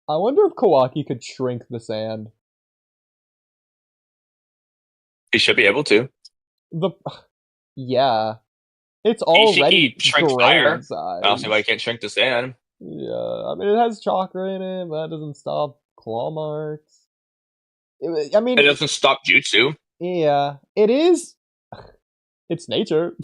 I wonder if Kawaki could shrink the sand. He should be able to. The yeah, it's already Ishiki shrinks grain fire. I don't see why he size. can't shrink the sand. Yeah, I mean it has chakra in it, but that doesn't stop claw marks. I It mean, doesn't stop Jutsu. yeah, it is. It's nature.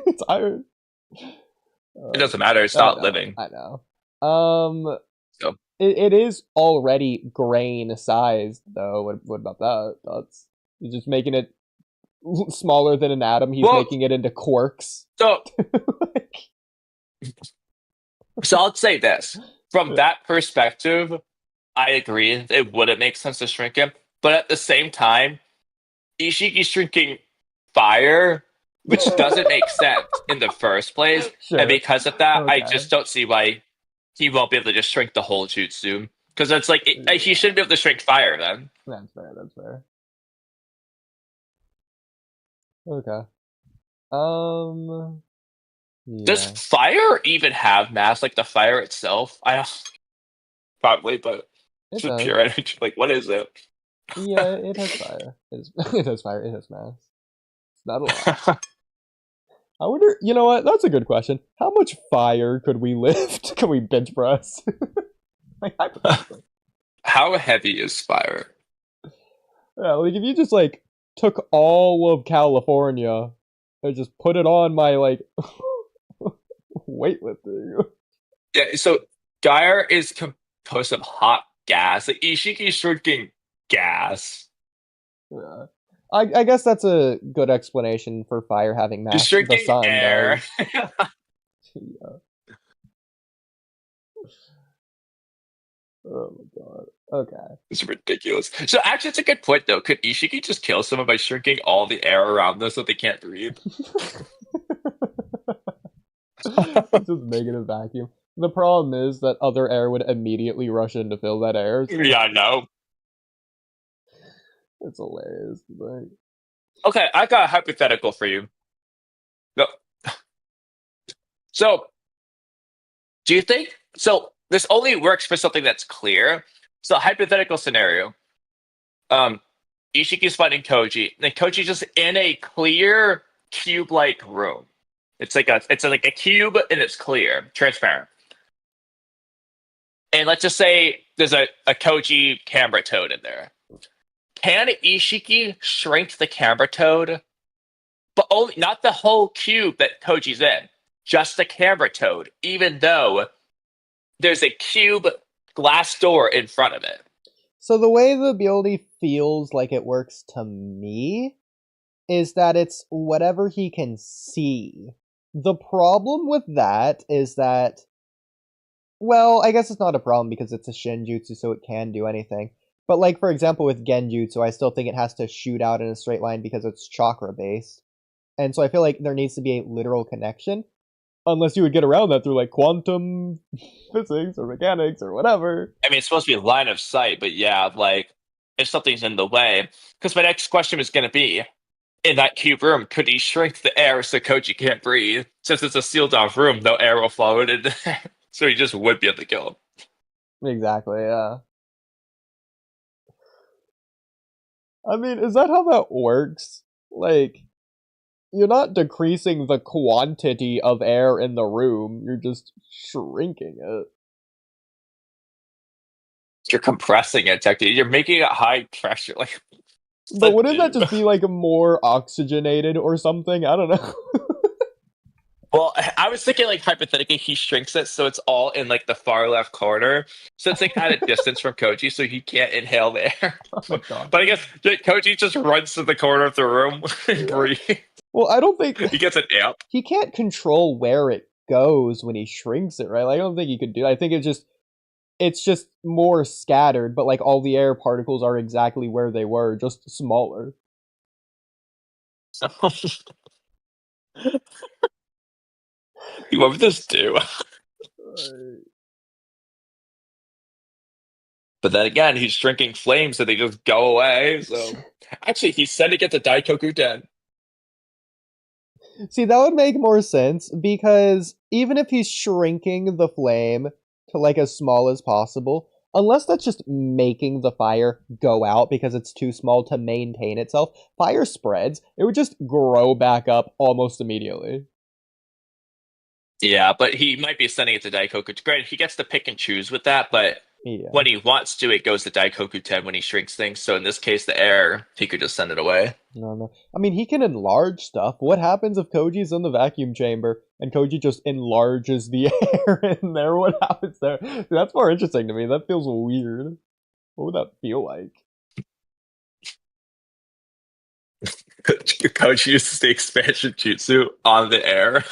It's iron. It doesn't matter. It's I not know, living. I know. So It is already grain sized though. What about that? That's He's just making it smaller than an atom. He's well, making it into quarks. so so I'll say this. From Yeah. that perspective, I agree. It wouldn't make sense to shrink him. But at the same time, Ishiki's shrinking fire, which doesn't make sense in the first place. And Sure. because of that, I Okay. just don't see why he won't be able to just shrink the whole Jutsu. Because it's like, he Yeah. shouldn't be able to shrink fire then. That's fair. That's fair. Okay. Um. Does Yeah. fire even have mass? Like the fire itself? I probably, but It it's just does. pure energy. Like, what is it? Yeah. It has fire. It has fire. It has mass. It's not a lot. I wonder. You know what? That's a good question. How much fire could we lift? Can we bench press? Like hypothetically. How heavy is fire? Yeah. Like if you just like took all of California and just put it on my like weightlifting. Yeah, so Gyre is composed of hot gas. Like Ishiki's shrinking gas. Yeah. I guess that's a good explanation for fire having He's mass. The shrinking sun air. does. Yeah. Oh my god. Okay. It's ridiculous. So actually, it's a good point though. Could Ishiki just kill someone by shrinking all the air around them so they can't breathe? Just make it a vacuum. The problem is that other air would immediately rush in to fill that air. So Yeah, I know. it's hilarious. Like, Okay, I got a hypothetical for you. No. So, do you think so? This only works for something that's clear. So, hypothetical scenario. Um, Ishiki's fighting Koji, and Koji's just in a clear cube-like room. It's like a cube and it's clear, transparent. And let's just say there's a Koji camera toad in there. Can Ishiki shrink the camera toad? But only not the whole cube that Koji's in, just the camera toad, even though there's a cube glass door in front of it. so the way the ability feels like it works to me is that it's whatever he can see. The problem with that is that, well, I guess it's not a problem because it's a Shinjutsu, so it can do anything. But like for example with Genjutsu, I still think it has to shoot out in a straight line because it's chakra based. And so I feel like there needs to be a literal connection. Unless you would get around that through like quantum physics or mechanics or whatever. I mean, it's supposed to be line of sight, but yeah, like if something's in the way. Because my next question is going to be: in that cube room, could he shrink the air so Koji can't breathe? Since it's a sealed off room, no air will flow in it, so he just would be able to kill him. Exactly, yeah. I mean, is that how that works? Like, you're not decreasing the quantity of air in the room, you're just shrinking it. You're compressing it, technically. You're making it high pressure. Like, But wouldn't that just be like more oxygenated or something? I don't know. well, I was thinking like hypothetically, he shrinks it so it's all in like the far left corner, so it's like at a distance from Koji, so he can't inhale the air. Oh my god. But I guess Koji just runs to the corner of the room and Yeah. breathes. Well, I don't think He gets an amp. he can't control where it goes when he shrinks it, right? Like, I don't think he could do that. I think it's just more scattered, but like all the air particles are exactly where they were, just smaller. So, what would this do? But then again, he's drinking flames, so they just go away. So actually, he's sending it to Daikokuten. See, that would make more sense because even if he's shrinking the flame to like as small as possible, unless that's just making the fire go out because it's too small to maintain itself, fire spreads, it would just grow back up almost immediately. Yeah, but he might be sending it to Daikokuten. Granted, he gets to pick and choose with that, but Yeah. when he wants to, it goes to Daikokuten when he shrinks things. So in this case, the air, he could just send it away. No, no. I mean, he can enlarge stuff. What happens if Koji's in the vacuum chamber and Koji just enlarges the air in there? What happens there? That's more interesting to me. That feels weird. What would that feel like? Coach uses the expansion jutsu on the air.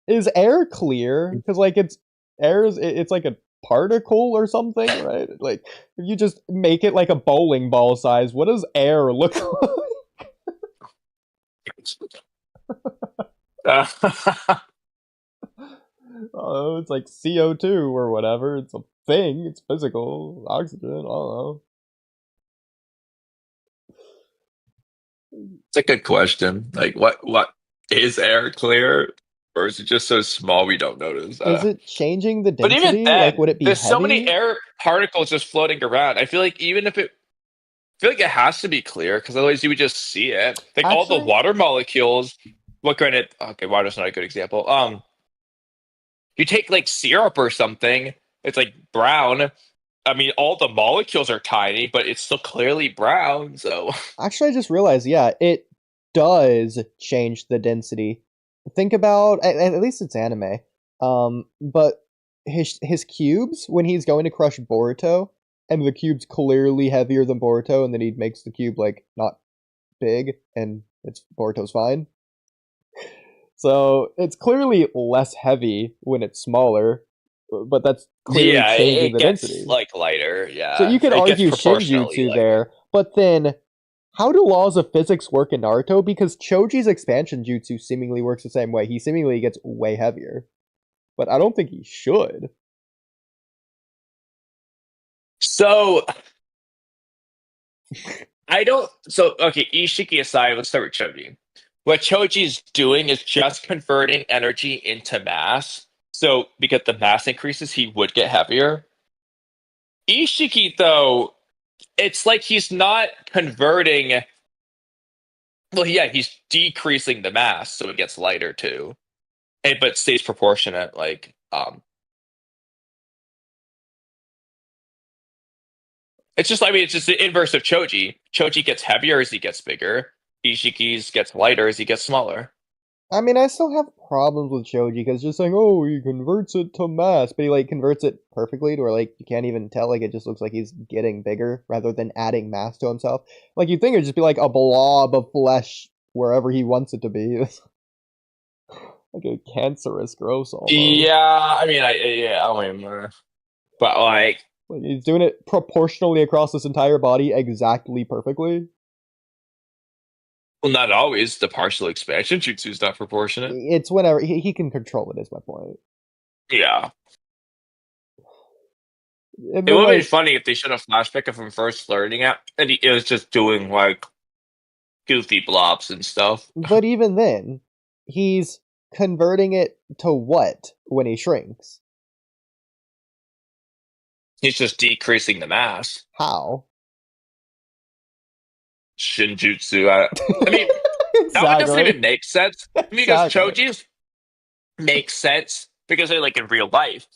Is air clear? Because like it's like a particle or something, right? Like if you just make it like a bowling ball size, what does air look like? Oh, it's like CO2 or whatever. It's a thing. It's physical. Oxygen. I don't know. It's a good question. Like, what is air clear, or is it just so small we don't notice? Is it changing the But even density? Like, then, would it be there's so many heavy? air particles just floating around. I feel like even if it, I feel like it has to be clear because otherwise you would just see it. Like all the Actually, water molecules. Well, granted, okay, water's not a good example. You take like syrup or something, it's like brown. I mean, all the molecules are tiny, but it's still clearly brown. So I just realized, yeah, it does change the density. Think about at least it's anime. But his cubes when he's going to crush Boruto, and the cube's clearly heavier than Boruto, and then he makes the cube like not big, and it's Boruto's fine. So it's clearly less heavy when it's smaller, but that's clearly yeah, changing it the gets density. like lighter. So Yeah, you could it gets argue proportionally Shinjutsu lighter. there, but then how do laws of physics work in Naruto? Because Choji's expansion jutsu seemingly works the same way. He seemingly gets way heavier, but I don't think he should. So I don't. So okay, Ishiki aside, let's start with Choji. What Choji's doing is just converting energy into mass. So because the mass increases, he would get heavier. Ishiki, though, it's like he's not converting. Well, yeah, he's decreasing the mass, so it gets lighter too, but stays proportionate. It's just, I mean, it's just the inverse of Choji. Choji gets heavier as he gets bigger. Ishiki's gets lighter as he gets smaller. I mean, I still have problems with Choji because just saying, oh, he converts it to mass, but he like converts it perfectly to where like you can't even tell. Like it just looks like he's getting bigger rather than adding mass to himself. Like you'd think it'd just be like a blob of flesh wherever he wants it to be, like a cancerous growth almost. Yeah, I mean, yeah, I mean, but like, Like he's doing it proportionally across his entire body exactly perfectly. well, not always. The partial expansion jutsu is not proportionate. It's whenever he can control it. Is my point. Yeah, And it then would be like, funny if they showed a flashback of him first learning it, and he was just doing like goofy blobs and stuff. but even then, he's converting it to what when he shrinks? He's just decreasing the mass. How? Shinjutsu. I mean, that one doesn't Exactly. even make sense because Exactly. Choji's makes sense because they're like in real life.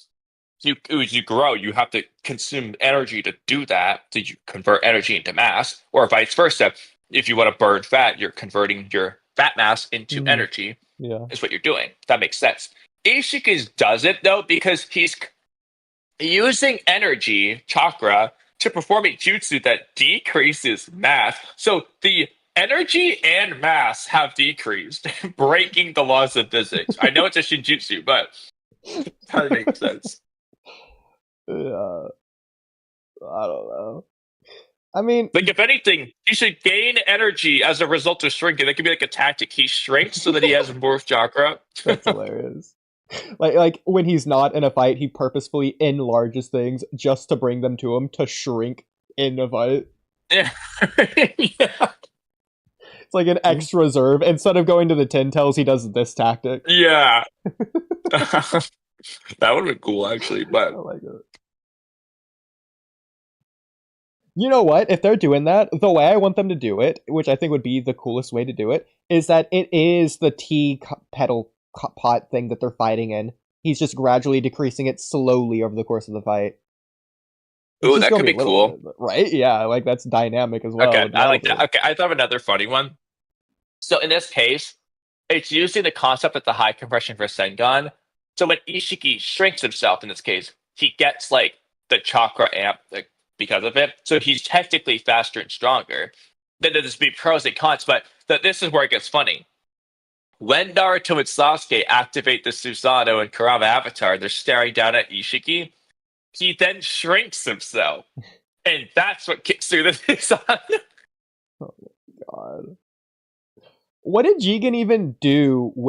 As you grow, you have to consume energy to do that. So you convert energy into mass, or vice versa. If you want to burn fat, you're converting your fat mass into Mm, energy. yeah. Is what you're doing. That makes sense. Ishiki's does it though because he's using energy chakra to perform a jutsu that decreases mass. So the energy and mass have decreased, breaking the laws of physics. I know it's a shinjutsu, but that makes sense. Yeah. I don't know. I mean, Like, if anything, he should gain energy as a result of shrinking. That could be like a tactic. He shrinks so that he has more chakra. that's hilarious. Like when he's not in a fight, he purposefully enlarges things just to bring them to him to shrink in a fight. Yeah. Yeah. It's like an extra reserve. Instead of going to the Ten Tails, he does this tactic. Yeah. That would have been cool, actually. I But like it. You know what? If they're doing that, the way I want them to do it, which I think would be the coolest way to do it, is that it is the petal pot thing that they're fighting in. He's just gradually decreasing it slowly over the course of the fight. It's Ooh, just that gonna could be be a little cool. bit, right? Yeah, like that's dynamic as well. Okay, It'd be I like that. awesome. Okay, I thought of another funny one. So in this case, it's using the concept of the high compression for Sengon. So when Ishiki shrinks himself in this case, he gets like the chakra amp like, because of it. So he's technically faster and stronger. Then there's be pros and cons, but this is where it gets funny. When Naruto and Sasuke activate the Susanoo and Kurama avatar, they're staring down at Ishiki. He then shrinks himself. And that's what kicks through the Susanoo. Oh God. What did Jigen even do with